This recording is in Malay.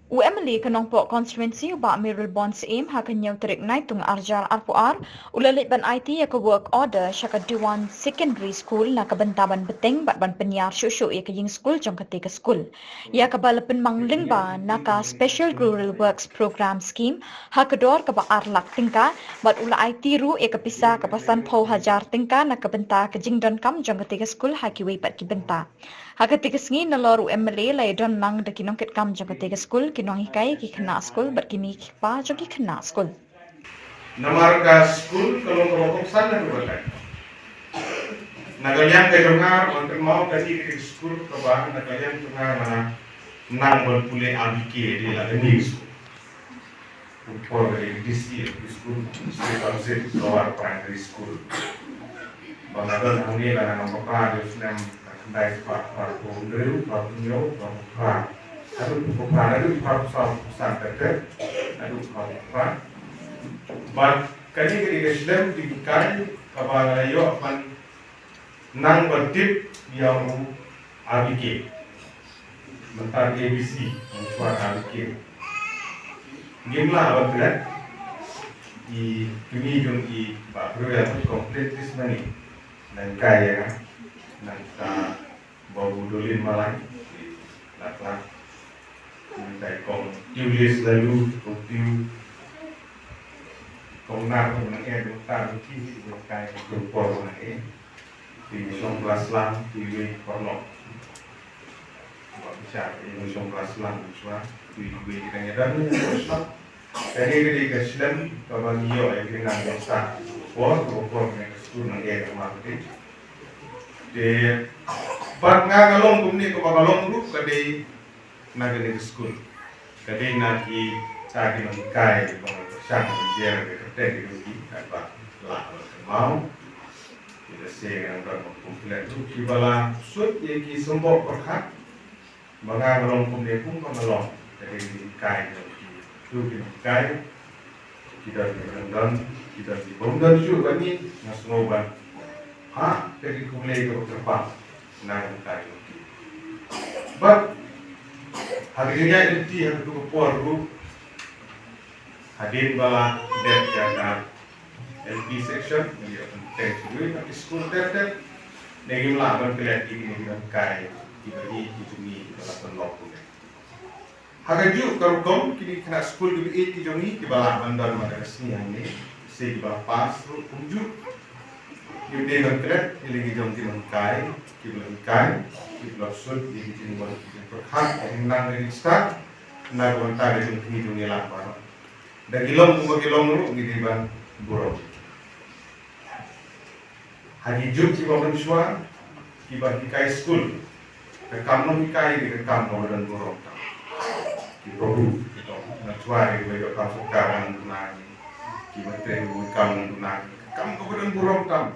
UMLE kenompok konstituensi ubak Mirul Bonds Aim hakanyau terik naik tung arjar arpuar ulalit ban IT ya ke work order syaka Dewan Secondary School na kebentaban beteng bat ban penyiar syuk-syuk ya ke ying school jong ketika school. Ya ke balapan mangling ba naka Special Rural Works Program Scheme hakedor ke ba arlak tingka bat ula IT ru ya ke pisah ke pasan pau hajar tingka na kebenta ke jing don kam jong ketika school hakiwe bat kibenta. Ketika sengi nalor UMLE lai don nang de kinong ket kam jong ketika school kinong hikai ki kena school bat kini pa jong ki kena school. Namarga school kalau kerokok sana tu berkai. Nagalian ke dengar untuk mau kasi ke school ke bahan nagalian dengar mana nang berpulih abike di la ni school. Untuk dari DC school state concept lower primary school. Bangladesh ini lah nama apa dia senam kendai pak pondru pak nyo pak. Aduh pak ada pak pesan terkait. Aduh pak. But kani ketika Islam dikai kapal yo akan nang bertip yang ABK mentar ABC mencuat ABK gimla awak kan i kini jom i pak program komplit this money dan kaya kan dan ta bau dolin malai laklah mentai kong tulis lalu tiu kong nar kong nang e doktar ki kai kompor nang e di kelas lang di porno bisa di kelas lang suah di kita nyadar ni Islam dari ketika Islam kawan yo yang dengan dosa por yang sesuatu nang e mati de bat nga galong kumni ko magalong lu kadai nagani school kadai nagi tadi mengkai pengurang jer ke di apa lah mau kita yang berkumpul itu kibala sud ye ki sombok perhat baga ngalong kumne pun ngalong dari kai itu kai kita berendam kita dibongkar juga ni nasnoban ha dari kumle ke terpa nang kai but harganya itu yang tu por hadir bala det jaga LP section ni teks dulu tapi school ter negi melakukan kelihatan ini dengan kai diberi hidungi dalam penlok ni. Hagaju karukom kini kena school diberi hidungi di bawah bandar madrasah yang ni di bawah pas unjuk di dengan kelihatan ini hidung di mengkai di bawah sud di hidung berhak yang nang dari start nak wantar di hidungi lapar. Dan ilong dulu di bawah buruk. Hari Jumat kiba manusia, kiba hikai school, rekam no hikai di rekam no dan borong tam, kiprodu itu, nacuari kiba rekam sekarang tunai, kiba tren rekam tunai, rekam no dan borong tam.